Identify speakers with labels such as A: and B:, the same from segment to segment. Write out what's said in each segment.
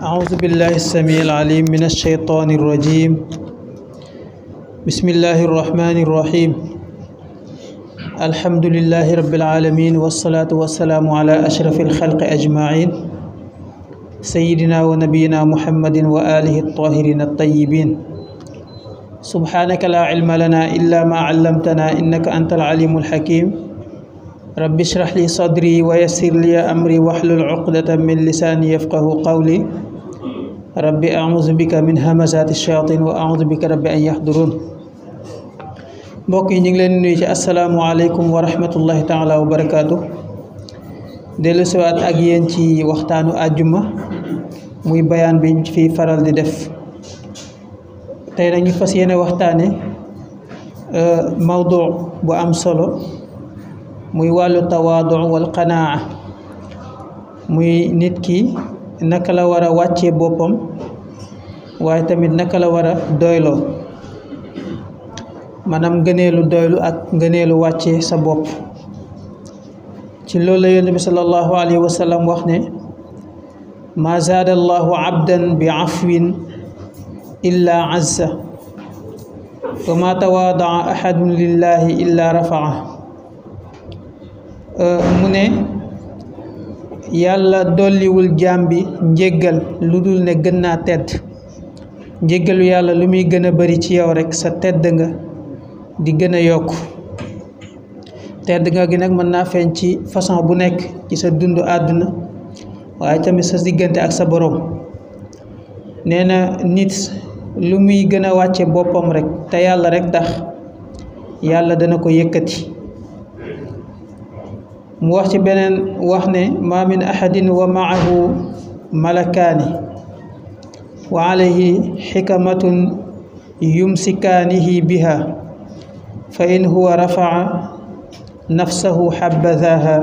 A: أعوذ بالله السميع العليم من الشيطان الرجيم بسم الله الرحمن الرحيم الحمد لله رب العالمين والصلاة والسلام على أشرف الخلق أجمعين سيدنا ونبينا محمد وآله الطاهرين الطيبين سبحانك لا علم لنا إلا ما علمتنا إنك أنت العليم الحكيم رب اشرح لي صدري ويسر لي أمري واحلل عقدة من لساني يفقه قولي رب أعوذ بك من همزات الشياطين وأعوذ بك رب أن يحضرون mbokk yi ñu ngi leen nuyu ci asalaamaaleykum wa rahmatullahi taala wa barakaatu dellu siwaat ak yéen ci waxtaanu àjjuma muy bayaan bi ñu fi faral di def tey nag ñu fas yéene waxtaane mawdu bu am solo muy wàllu tawaadu wal qanaa muy nit ki naka la war a wàccee boppam waaye tamit naka la war a doyloo maanaam ngëneelu doylu ak ngëneelu wàccee sa bopp ci loolu la yonent bi sallallahu alayhi wa sallam wax ne ma zaada allahu abdan bi afwin illa azza wa ma tawaadaa ahadun lillahi illa rafaa mu ne yàlla dolliwul jaam bi njéggal lu dul ne gën naa tedd njéggalu yàlla lu muy gën a bari ci yow rekk sa tedd nga di gën a yokk tedd nga gi nag mën naa feeñ ci façon bu nekk ci sa dundu àdduna waaye tamit sa diggante ak sa borom nee na nit lu muy gën a wàcce boppam rekk te yàlla rekk tax yàlla dana ko yëkkati mu wax ci beneen wax ne ma min ahadin wa maahu malakaani wa alayhi xikamatun yumsikaanihi biha fa in huwa rafaa nafsahu xabadaaha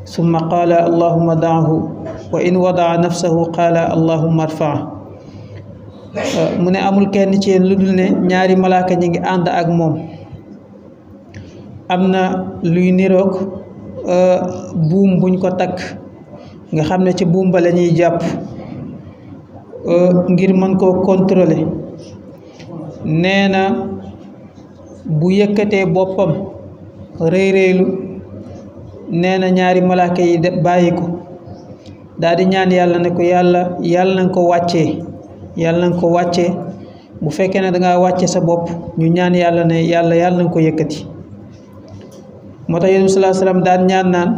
A: summa qaala allahuma daahu wa in wadaa nafsahu qaala allahuma arfaa mu ne amul kenn ci yéen lu dul ne ñaari malaaka ñi ngi ànd ak moom am na luy niroog buum buñ ko takk nga xam ne ci buum ba la ñuy jàpp ngir mën koo contrôler nee na bu yëkkatee boppam rëy rëylu nee na ñaari malaaka yi bàyyi ko daal di ñaan yàlla ne ko yàlla na nga ko wàccee yàlla na nga ko wàccee bu fekkee ne dangaa wàcce sa bopp ñu ñaan yàlla ne yàlla na nga ko yëkkati moo tax yonent bi sallallahu alayhi wasallam daan ñaan naan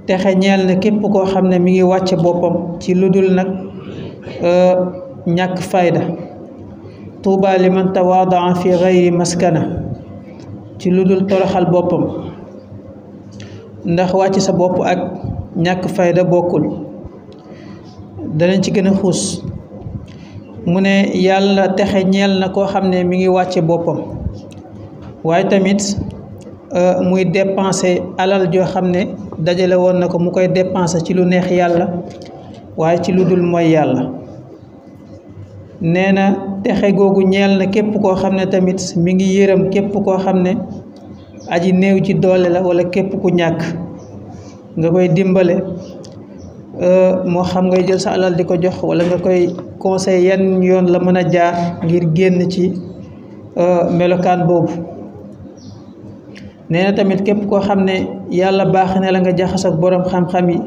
A: texe ñeel na képp koo xam ne mi ngi wàcce boppam ci lu dul nag ñàkk fayda tuuba liman tawaadaa fi gayri maskana ci lu dul toroxal boppam ndax wàcc sa bopp ak ñàkk fayda bokkul danañ ci gën a xuus mu ne yàlla texe ñeel na koo xam ne mi ngi wàcce boppam waaye tamit muy dépenser alal joo xam ne dajale woon na ko mu koy dépenser ci lu neex yàlla waaye ci lu dul mooy yàlla nee na texe googu ñeel na képp koo xam ne tamit mi ngi yërëm képp koo xam ne aji néew ci doole la walla képp ku ñàkk nga koy dimbale moo xam ngay jël sa alal di ko jox walla nga koy conseil yan yoon la mën a jaar ngir génn ci melokaan boobu nee na tamit képp koo xam ne yàlla baax na la nga jaxas ak boroom xam-xam yi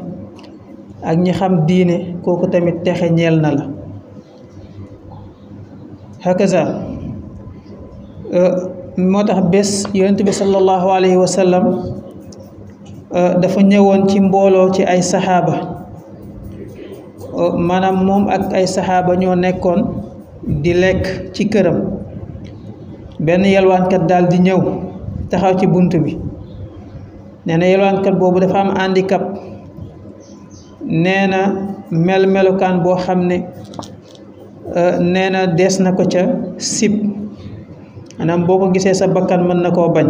A: ak ñi xam diine kooku tamit texe ñeel na la hakaza moo tax bés yonent bi sallallahu alayhi wa sallam dafa ñëwoon ci mbooloo ci ay saxaaba maanaam moom ak ay saxaaba ñoo nekkoon di lekk ci këram benn yalwaankat daal di ñëw taxaw ci bunt bi nee na yalwaankat boobu dafa am handicap nee na melukaan boo xam ne nee na dees na ko ca sib maanaam boo ko gisee sa bakkan mën na koo bañ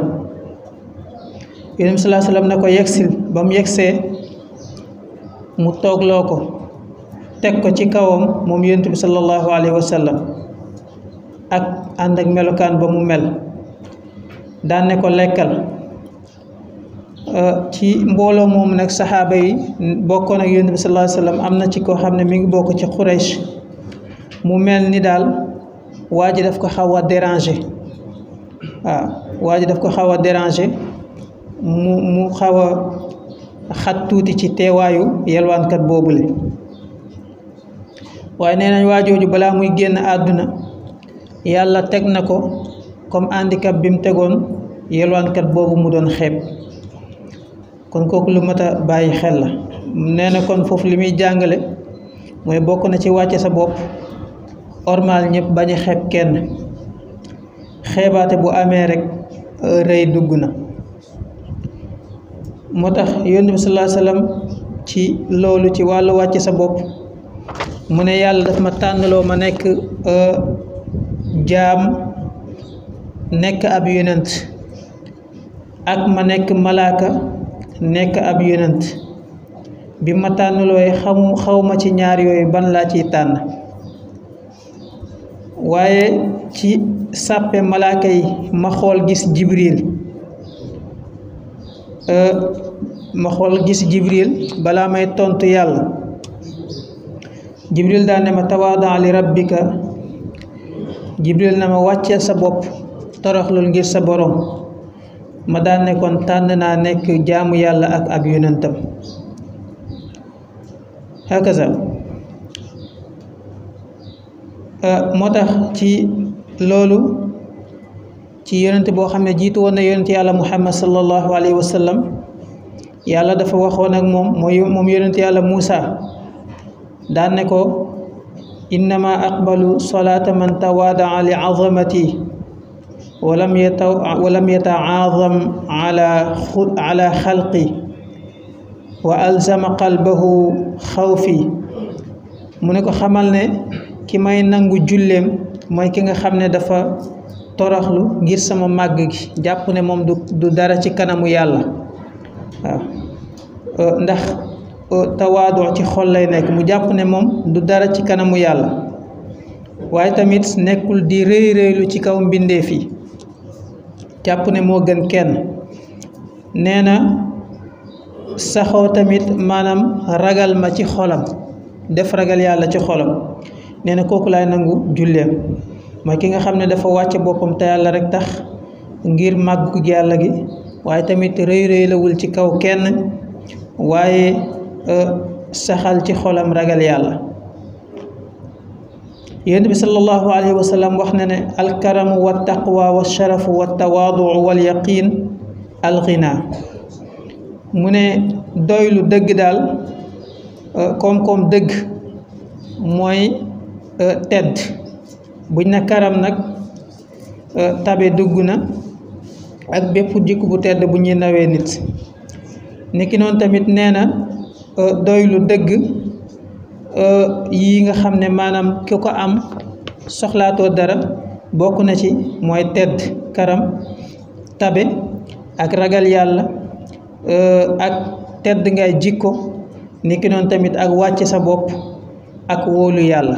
A: Yonent bi sallallahu alayhi wasallam ne ko yegsil ba mu yegsee mu toogloo ko teg ko ci kawam moom Yonent bi sallallahu alayhi wasallam ak ànd ak melukaan ba mu mel daan ne ko lekkal ci mbooloo moomu nag saxaaba yi bokkoon ak yonent bi sallallahu alayhi wasallam am na ci koo xam ne mi ngi bokk ci Quraysh mu mel ni daal waa ji daf ko xaw a déranger waaw waa ji daf ko xaw a déranger mu xaw a xat tuuti ci teewaayu yelwaankat boobule waaye nee nañ waa jooju balaa muy génn àdduna yàlla teg na ko comme handicap bi mu tegoon yelwaankat boobu mu doon xeeb kon kooku lu mat a bàyyi xel la nee na kon foofu li muy jàngale mooy bokk na ci wàcce sa bopp ormal ñëpp bañ a xeeb kenn xeebaate bu amee rek rëy dugg na moo tax yonent bi sallallahu alayhi wasallam ci loolu ci wàllu wàcce sa bopp mu ne yàlla daf ma tànnaloo ma nekk jaam nekk ab yonent ak ma nekk malaaka nekk ab yonent bi ma tànnalooy xaw ma ci ñaar yooyu ban laa ciy tànn waaye ci sàppe malaaka yi ma xool gis jibril balaa may tontu yàlla jibril daan ne ma tawaada li rabbika jibril na ma wàcceel sa bopp toroxlul ngir sa borom ma daan ne kon tànn naa nekk jaamu yàlla ak ab yonentam hakaza moo tax ci loolu ci yonent boo xam ne jiitu woon na yonent yàlla muhammad sallallahu alayhi wa sallam yàlla dafa waxoon ak moom yonent yàlla Muusa daan ne ko innama aqbalu salaata man tawaadaa li azamati walam yataazam ala xalqi wa alzama qalbahu xawfi mu ne ko xamal ne ki may nangu julleem mooy ki nga xam ne dafa toroxlu ngir sama màgg gi jàpp ne moom du dara ci kanamu yàlla waaw ndax tawaadu ci xol lay nekk mu jàpp ne moom du dara ci kanamu yàlla waaye tamit nekkul di rëy rëylu ci kaw mbindeef yi jàpp ne moo gën kenn nee na saxoo tamit maanaam ragal ma ci xolam def ragal yàlla ci xolam nee na kooku laay nangu julleem mooy ki nga xam ne dafa wàcce boppam te yàlla rek tax ngir màggu yàlla gi waaye tamit rëy rëylawul ci kaw kenn waaye saxal ci xolam ragal yàlla yonent bi sallallahu alayhi wa sallam wax na ne alkaramu wa taqwa wa sharafu wa tawaadu wal yaqin alxina mu ne doylu dëgg daal koom-koom dëgg mooy tedd buñ na karam nag tabe dugg na ak bépp jikko bu tedd bu ñuy nawee nit niki noonu tamit nee na doylu dëgg yi nga xam ne maanaam ki ko am soxlaatoo dara bokk na ci mooy tedd karam tabe ak ragal yàlla ak tedd ngay jikko niki noonu tamit ak wàcce sa bopp ak wóolu yàlla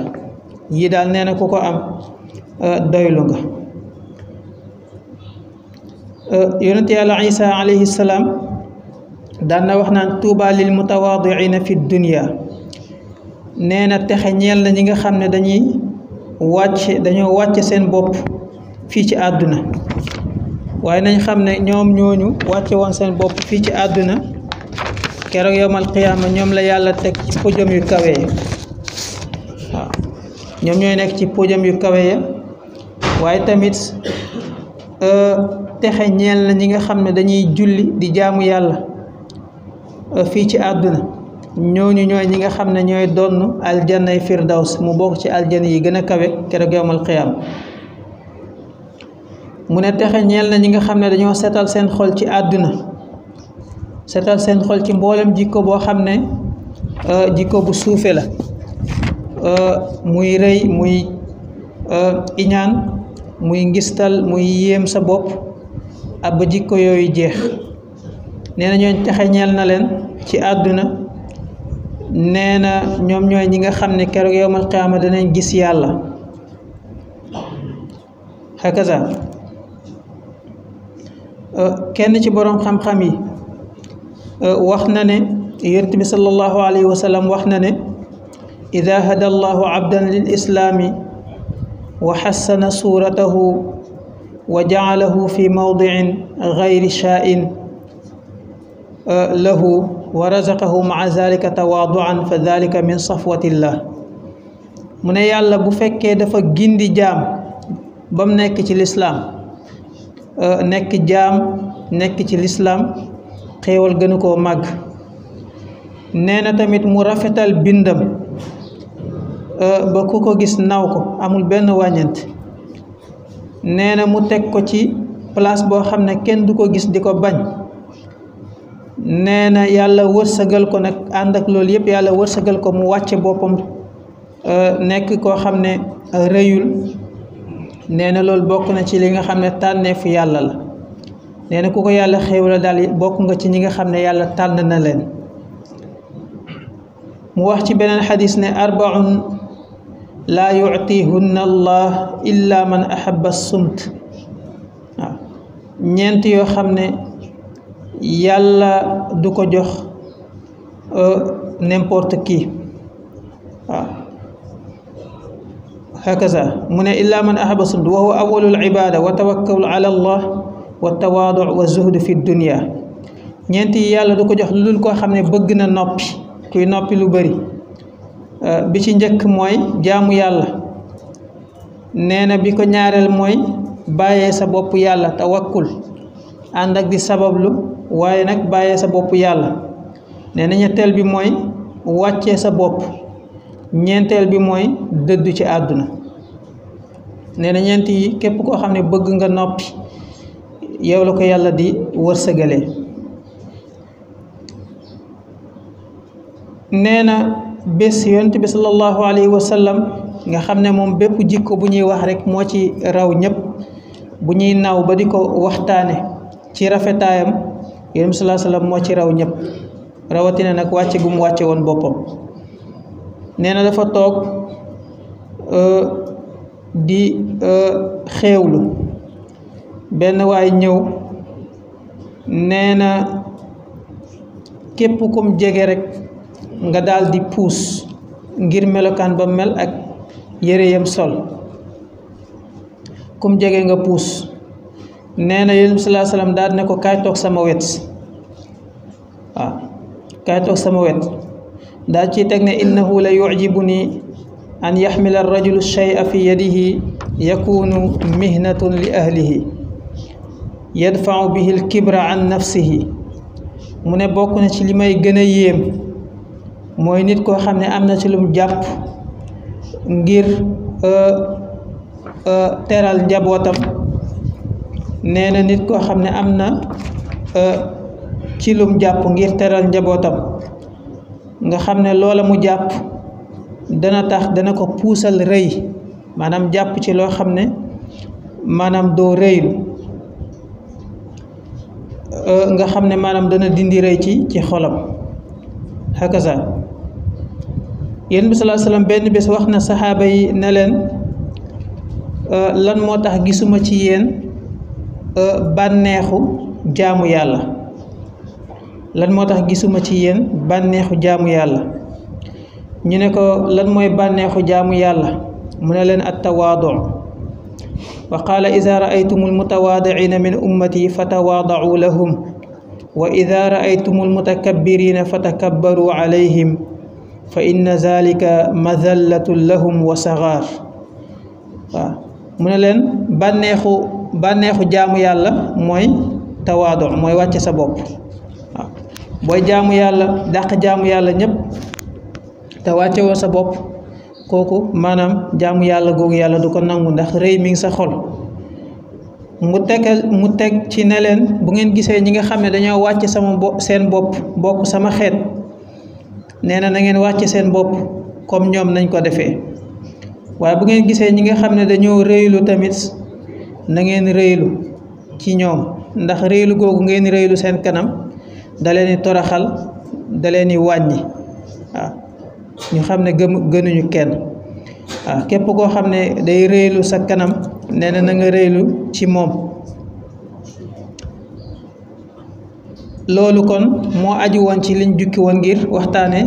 A: yii daal nee na ku ko am doylu nga yonent yàlla isa alayhi salaam daan na wax naan tuuba lil mutawaadiina fi dunya nee na texe ñeel na ñi nga xam ne dañoo wàcce seen bopp fii ci àdduna waaye nañ xam ne ñoom ñooñu wàcce woon seen bopp fii ci àdduna keroog yowmal qiyaama ñoom la yàlla teg ci podium yu kawe ya waaw ñoom ñooy nekk ci podium yu kawe ya waaye tamit texe ñeel na ñi nga xam ne dañuy julli di jaamu yàlla fii ci àdduna ñooñu ñooy ñi nga xam ne ñooy donn aljanay firdaws mu bokk ci aljana yi gën a kawe keroog yowmal qiyaama mu ne texe ñeel na ñi nga xam ne dañoo setal seen xol ci àdduna setal seen xol ci mboolem jikko boo xam ne jikko bu suufe la muy rëy muy iñaan muy ngistal muy yéem sa bopp ab ba jikko yooyu jeex nee na ñooñ texe ñeel na leen ci àdduna nee na ñoom ñooy ñi nga xam ne keroog yowmal qiyaama danañ gis yàlla hakaza kenn ci boroom xam-xam yi wax na ne yonent bi sallallahu alayhi wa sallam wax na ne ida hada allahu abdan lil islaami wa xassana suuratahu wa jacalahu fi mawdicin gayri shaa'in lahu wa razaqahu maca zalika tawaaducan fa dalika min safwatillah. mu ne yàlla bu fekkee dafa gindi jaam ba mu nekk ci lislaam nekk jaam nekk ci lislaam xéewal gënu koo màgg. nee na tamit mu rafetal bindam ba ku ko gis naw ko amul benn wàññent. nee na mu teg ko ci place boo xam ne kenn du ko gis di ko bañ. nee na yàlla wërsëgal ko nag ànd ak loolu yëpp yàlla wërsëgal ko mu wàcce boppam nekk koo xam ne rëyul. nee na loolu bokk na ci li nga xam ne tànneefu yàlla la. nee na ku ko yàlla xéewal daal bokk nga ci ñi nga xam ne yàlla tànn na leen. mu wax ci beneen xadis ne arbaun laa yuctihunna allah illa man ahabba sumt. waaw ñeent yoo xam ne yàlla du ko jox n'importe qui. waaw hakaza mu ne illa man ahabba sumt wa huwa awwalul ibada wa tawakkul ala allah wa tawaadu wa zuhdu fi dunya. ñeent yi yàlla du ko jox lu dul koo xam ne bëgg na noppi, kuy noppi lu bari. bi ci njëkk mooy jaamu yàlla. nee na bi ko ñaareel mooy bàyyee sa bopp yàlla, tawakkul ànd ak di sabablu waaye nag bàyyee sa bopp yàlla. nee na ñetteel bi mooy wàccee sa bopp. ñeenteel bi mooy dëddu ci àdduna. nee na ñeent yi képp koo xam ne bëgg nga noppi yow la ko yàlla di wërsëgalee. nee na bés yonent bi sallallahu alayhi wa sallam nga xam ne moom bépp jikko bu ñuy wax rek moo ci raw ñëpp, bu ñuy naw ba di ko waxtaane ci rafetaayam yonent bi sallallahu alayhi wa sallam moo ci raw ñëpp, rawatina nag wàcce gu mu wàcce woon boppam. nee na dafa toog di xéewlu, benn waay ñëw. nee na képp kum jege rek nga daal di puus ngir melokaan ba mel ak yére yam sol, kum jege nga puus. nee na yonent bi sallallahu alayhi wa sallam daal ne ko kaay toog sama wet. waaw kaay toog sama wet. daal ci teg ne innahu la yucjibuni an yaxmila arrajulu shay'a fi yadihi yakunu mihnatun li ahlihi yadfau bihi alkibra an nafsihi. mu ne bokk na ci li may gën a yéem mooy nit koo xam ne am na ci lum jàpp ngir teral njabootam. nee na nit koo xam ne am na ci lum jàpp ngir teral njabootam, nga xam ne loola mu jàpp dana tax dana ko puusal rëy, maanaam jàpp ci loo xam ne maanaam doo rëylu, nga xam ne maanaam dana dindi rëy ci xolam. hakaza yonent bi sallallahu alayhi wa sallam benn bés wax na saxaaba yi ne leen lan moo tax gisuma ci yéen bànneexu jaamu yàlla. lan moo tax gisuma ci yéen bànneexu jaamu yàlla. ñu ne ko lan mooy bànneexu jaamu yàlla. mu ne leen at tawaadu. wa qaala ida raaytum almutawaadiciina min ummati fatawaadacuu lahum wa ida raaytum almutakabirina fatakabbaruu calayhim fa inna zalika madallatun lahum wa saxaar. waaw mu ne leen bànneexu jaamu yàlla mooy tawaadu, mooy wàcce sa bopp. waaw booy jaamu yàlla dàq jaamu yàlla ñëpp te wàcce woo sa bopp, kooku maanaam jaamu yàlla googu yàlla du ko nangu, ndax rëy mi ngi sa xol. mu teg ci ne leen bu ngeen gisee ñi nga xam ne dañoo wàcce seen bopp bokk sama xeet, nee na ngeen wàcce seen bopp comme ñoom nañ ko defee. waaye bu ngeen gisee ñi nga xam ne dañoo rëylu tamit na ngeen rëylu ci ñoom, ndax rëylu googu ngeen rëylu seen kanam da leen di toraxal, da leen di wàññi. waaw ñu xam ne gënuñu kenn. waaw képp koo xam ne day rëylu sa kanam nee na nga rëylu ci moom. loolu kon moo aju woon ci liñ jukki woon ngir waxtaane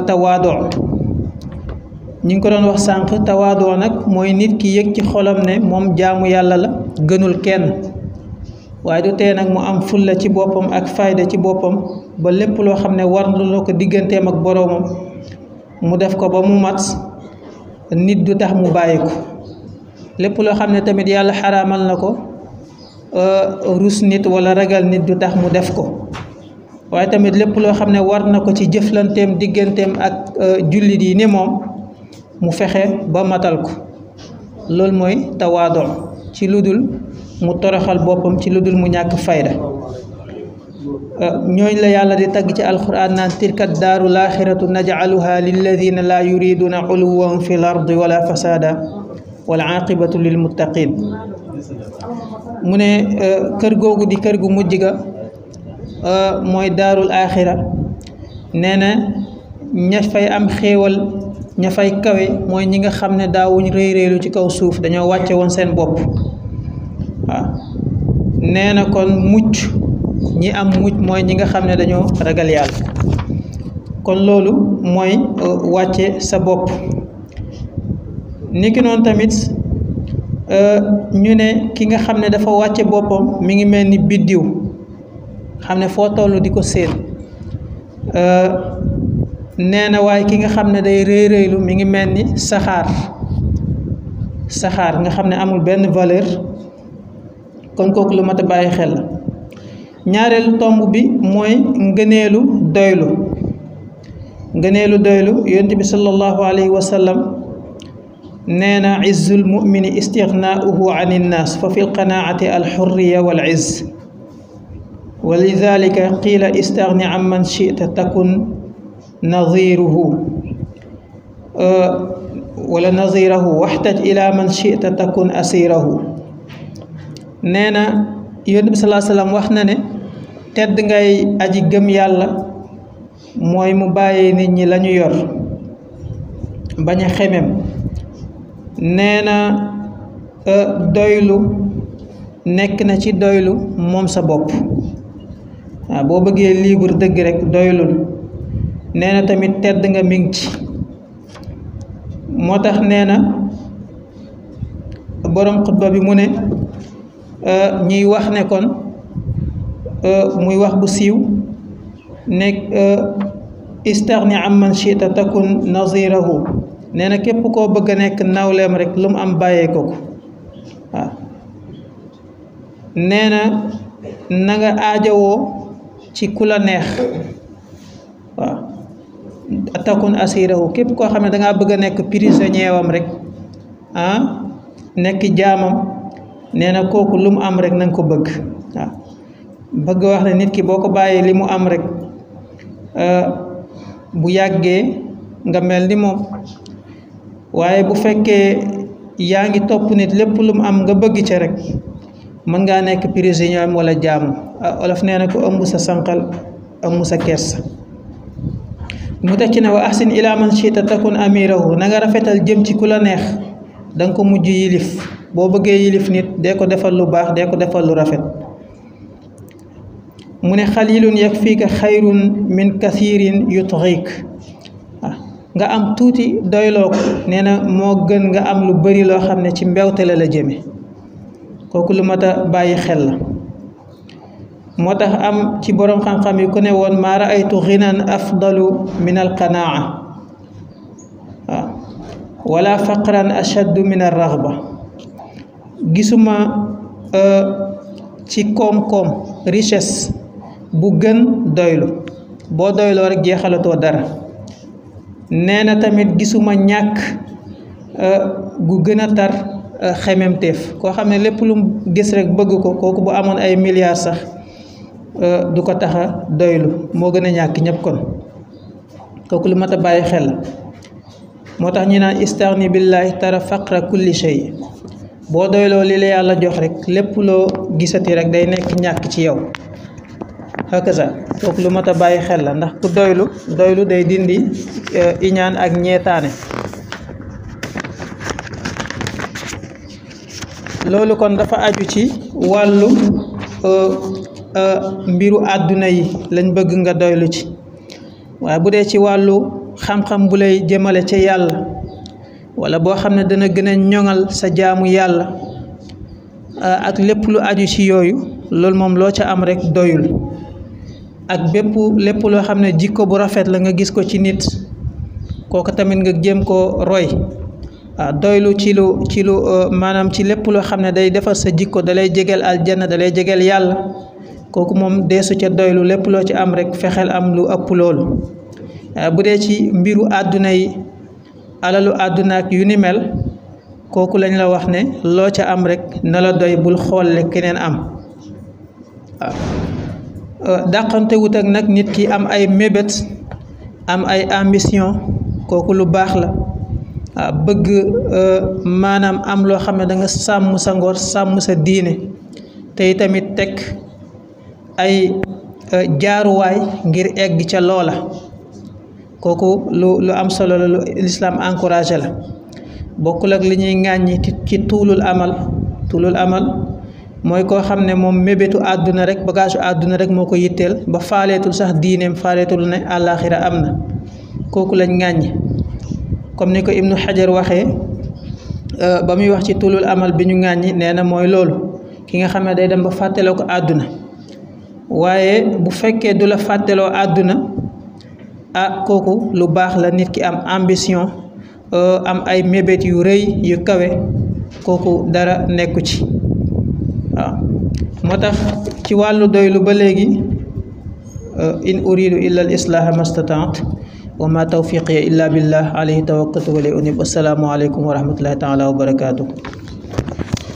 A: tawaadoo. ñu ngi ko doon wax sànq tawaadoo nag mooy nit ki yëg ci xolam ne moom jaamu yàlla la, gënul kenn, waaye du tee nag mu am fulla ci boppam ak fayda ci boppam ba lépp loo xam ne war na ko digganteem ak boroomam mu def ko ba mu mat, nit du tax mu bàyyi ko. lépp loo xam ne tamit yàlla xaraamal na ko, rus nit wala ragal nit du tax mu def ko. waaye tamit lépp loo xam ne war na ko ci jëflanteem digganteem ak jullit yi ni moom mu fexe ba matal ko. loolu mooy tawaadoo, ci lu dul mu toroxal boppam, ci lu dul mu ñàkk fayda. ñooñ la yàlla di tagg ci alquran naan tilka daaru laaxiratu najcaluha lilladina laa yuriduna uluwan fi l ardi wala fasada wal aqibatu lil muttaqin. mu ne kër googu di kër gu mujj ga mooy daarul aaxira. nee na ña fay am xéewal, ña fay kawe mooy ñi nga xam ne daawuñ réy-réylu ci kaw suuf, dañoo wàcce woon seen bopp. waaw nee na kon mucc, ñi am mucc mooy ñi nga xam ne dañoo ragal yàlla. kon loolu mooy wàcce sa bopp. niki noonu tamit ñu ne ki nga xam ne dafa wàcce boppam mi ngi mel ni biddiw, xam ne foo toll di ko séen. nee na waaye ki nga xam ne day rëy rëylu mi ngi mel ni saxaar nga xam ne amul benn valeur. kon kooku lu mat a bàyyi xel la. ñaareelu tomb bi mooy ngëneelu doylu. ngëneelu doylu yonent bi sallallahu alayhi wa sallam nee na izzul mumini istignaauhu an innaas fa fi lqanaati alxurriya wal izz wa lidalika qiila istagni an man chita takun nadiruhu wala nadirahu waxtaj ila man chita takun asirahu. nee na yonent bi sallallahu alayhi wa sallam wax na ne tedd ngay aji gëm yàlla mooy mu bàyyee nit ñi lañu yor, bañ a xemem. nee na doylu nekk na ci doylu moom sa bopp. waaw boo bëggee libre dëgg rek doylul. nee na tamit tedd nga mi ngi ci. moo tax nee na boroom xutba bi mu ne ñuy wax ne kon muy wax bu siiw nekk istagni am man chita takun nazirahu. nee na képp koo bëgg a nekk nawleem rek lu mu am bàyyee ko ko. waaw nee na nga aajowoo ci ku la neex. waaw takun asirahu, képp koo xam ne dangaa bëgg a nekk prisonnier wam rek nekk jaamam. nee na kooku lu mu am rek na nga ko bëgg. waaw bëgg wax ne nit ki boo ko bàyyee li mu am rek bu yàggee nga mel ni moom. waaye bu fekkee yaa ngi topp nit lépp lu mu am nga bëgg ca rek mën ngaa nekk prisonnier am wala jaamu. olof nee na ko ëmb sa sànqal ëmb sa kersa. mu teg ci ne wa ahsin ila man chita takun amirahu, na nga rafetal jëm ci ku la neex da nga ko mujj yilif. boo bëggee yilif nit dee ko defal lu baax, dee ko defal lu rafet. mu ne xalilun yakfika xayrun min kathirin yutghik. nga am tuuti doyloo ko nee na moo gën nga am lu bari loo xam ne ci mbewte la jëme. kooku lu mat a bàyyi xel la. moo tax am ci boroom xam-xam yi ku ne woon maa raaytu ginan afdalu min alqanaa waaw wala faqran ashaddu min arraghba. gisuma ci koom-koom richesse bu gën doylu. boo doyloo rek jeexalatoo dara. nee na tamit gisuma ñàkk gu gën a tar xememteef. koo xam ne lépp lu mu gis rek bëgg ko, kooku bu amoon ay milliards sax du ko tax a doylu, moo gën a ñàkk ñëpp. kon kooku lu mat a bàyyi xel. moo tax ñu naan istagni billahi tara faqra kulli shay. boo doyloo li la yàlla jox rek lépp loo gisati rek day nekk ñàkk ci yow. hakaza kooku lu mat a bàyyi xel la, ndax ku doylu day dindi iñaan ak ñeetaane. loolu kon dafa aju ci wàllu mbiru àdduna yi lañ bëgg nga doylu ci waaye bu dee ci wàllu xam-xam bu lay jëmale ca yàlla wala boo xam ne dana gën a ñoŋal sa jaamu yàlla ak lépp lu aju ci yooyu loolu moom loo ca am rek doyul ak lépp loo xam ne jikko bu rafet la nga gis ko ci nit kooku tamit nga jéem koo roy doylu ci lu maanaam ci lépp loo xam ne day defar sa jikko dalay jegeel aljanna dalay jegeel yàlla kooku moom deesu ca doylu lépp loo ci am rek fexeel am lu ëpp loolu bu dee ci mbiru àdduna yi alalu àdduna ak yu ni mel kooku lañ la wax ne loo ca am rek na la doy bul xoole keneen am dàqante wut ak nag nit ki am ay mébét am ay ambition kooku lu baax la bëgg maanaam am loo xam ne da nga sàmm sa ngor sàmm sa diine te tamit teg ay jaaruwaay ngir egg ca loola kooku lu am solo la lu lislaam encouragé la bokkul ak li ñuy ŋàññi ci tuulul amal mooy koo xam ne moom mébétu àdduna rek bagage àdduna rek moo ko yitteel ba faaleetul sax diineem faaleetul ne àllaaxira am na kooku lañ ŋàññi comme ni ko Ibnu Hajar waxee ba muy wax ci tuulul amal bi ñu ŋàññi nee na mooy loolu ki nga xam ne day dem ba fàtteloo ko àdduna waaye bu fekkee du la fàtteloo àdduna kooku lu baax la nit ki am ambition am ay mébét yu rëy yu kawe kooku dara nekku ci waaw moo tax ci wàllu doylu ba léegi in uridu illa al islaha mastataat wa ma tawfiqiya illa billah alayhi tawakkaltu wa ilayhi unib. Assalaamu aleykum wa rahmatullahi taala wa barakaatuh.